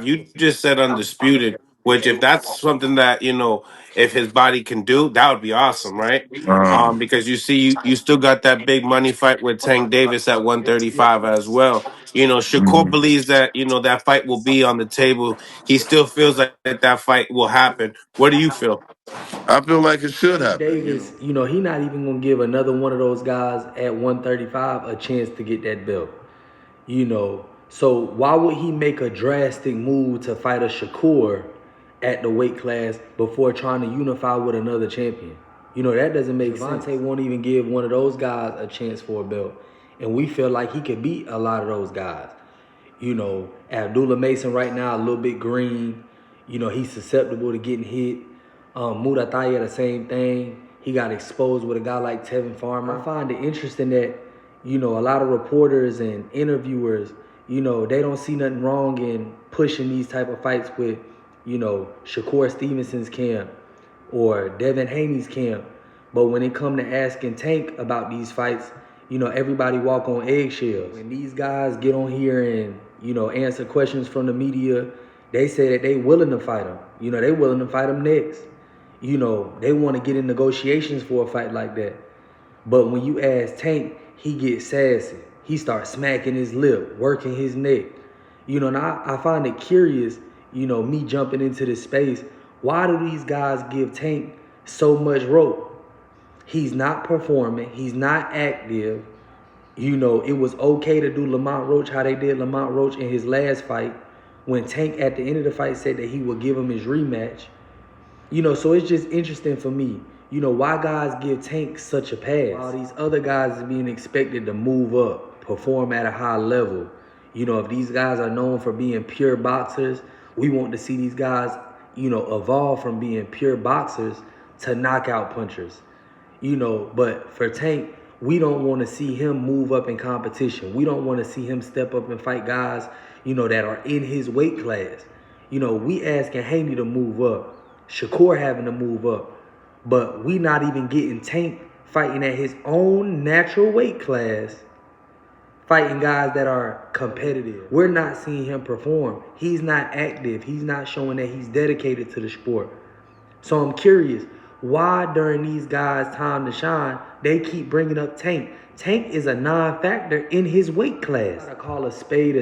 you just said undisputed, which if that's something that, if his body can do, that would be awesome, right? Because you still got that big money fight with Tank Davis at 135 as well. Shakur Mm. believes that, that fight will be on the table. He still feels like that fight will happen. What do you feel? I feel like it should Tank happen. Davis, he not even gonna give another one of those guys at 135 a chance to get that belt. So why would he make a drastic move to fight a Shakur at the weight class before trying to unify with another champion? That doesn't make sense. Gervonta won't even give one of those guys a chance for a belt. And we feel like he could beat a lot of those guys. Abdullah Mason right now a little bit green. He's susceptible to getting hit. Murataya the same thing. He got exposed with a guy like Tevin Farmer. I find it interesting that a lot of reporters and interviewers, they don't see nothing wrong in pushing these type of fights with, Shakur Stevenson's camp or Devin Haney's camp. But when it come to asking Tank about these fights, everybody walk on eggshells. When these guys get on here and, answer questions from the media, they say that they willing to fight him. They willing to fight him next. They want to get in negotiations for a fight like that. But when you ask Tank, he gets sassy. He starts smacking his lip, working his neck. And I find it curious, me jumping into this space. Why do these guys give Tank so much rope? He's not performing. He's not active. It was okay to do Lamont Roach how they did Lamont Roach in his last fight when Tank at the end of the fight said that he would give him his rematch. So it's just interesting for me. Why guys give Tank such a pass? While these other guys is being expected to move up, perform at a high level. If these guys are known for being pure boxers, we want to see these guys, evolve from being pure boxers to knockout punchers. But for Tank, we don't want to see him move up in competition. We don't want to see him step up and fight guys, that are in his weight class. We asking Haney to move up. Shakur having to move up. But we not even getting Tank fighting at his own natural weight class, fighting guys that are competitive. We're not seeing him perform. He's not active. He's not showing that he's dedicated to the sport. So I'm curious, why during these guys' time to shine, they keep bringing up Tank? Tank is a non-factor in his weight class. I call a spade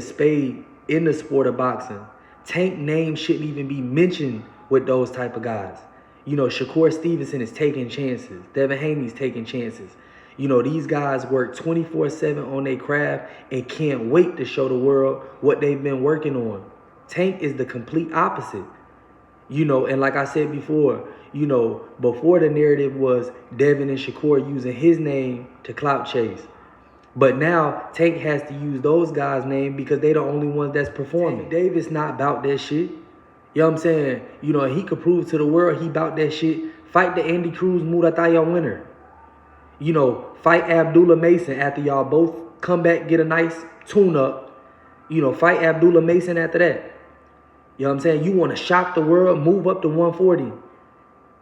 in the sport of boxing. Tank name shouldn't even be mentioned with those type of guys. Shakur Stevenson is taking chances. Devin Haney's taking chances. These guys work 24/7 on their craft and can't wait to show the world what they've been working on. Tank is the complete opposite. And like I said before, before the narrative was Devin and Shakur using his name to clout chase. But now Tank has to use those guys' name because they the only ones that's performing. Tank Davis not about that shit. You know what I'm saying? He could prove to the world he about that shit. Fight the Andy Cruz Murataya winner. Fight Abdullah Mason after y'all both come back, get a nice tune-up. Fight Abdullah Mason after that. You know what I'm saying? You want to shock the world, move up to 140. You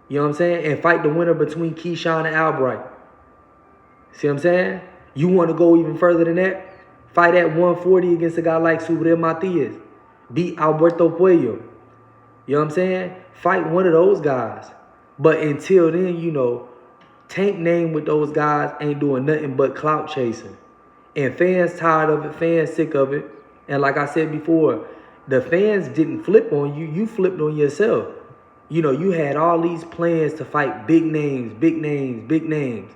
know what I'm saying? And fight the winner between Keyshawn and Albright. See what I'm saying? You want to go even further than that? Fight at 140 against a guy like Subriel Matias. Beat Alberto Puello. You know what I'm saying? Fight one of those guys. But until then, Tank name with those guys ain't doing nothing but clout chasing. And fans tired of it, fans sick of it. And like I said before, the fans didn't flip on you, you flipped on yourself. You had all these plans to fight big names, big names, big names.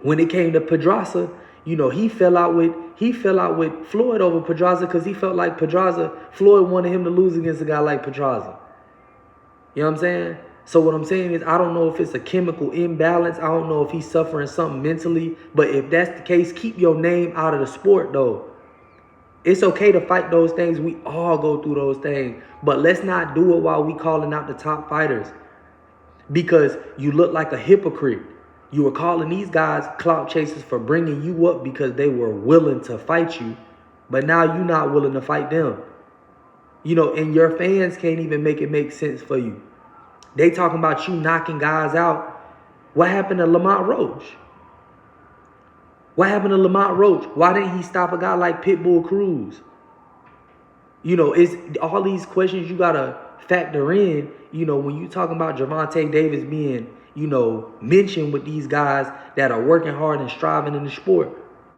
When it came to Pedraza, he fell out with Floyd over Pedraza because he felt like Floyd wanted him to lose against a guy like Pedraza. You know what I'm saying? So what I'm saying is I don't know if it's a chemical imbalance. I don't know if he's suffering something mentally. But if that's the case, keep your name out of the sport, though. It's okay to fight those things. We all go through those things. But let's not do it while we calling out the top fighters. Because you look like a hypocrite. You were calling these guys clout chasers for bringing you up because they were willing to fight you. But now you're not willing to fight them. And your fans can't even make it make sense for you. They talking about you knocking guys out. What happened to Lamont Roach? What happened to Lamont Roach? Why didn't he stop a guy like Pitbull Cruz? You know, it's all these questions you gotta factor in. You know, when you talking about Gervonta Davis being, you know, mentioned with these guys that are working hard and striving in the sport.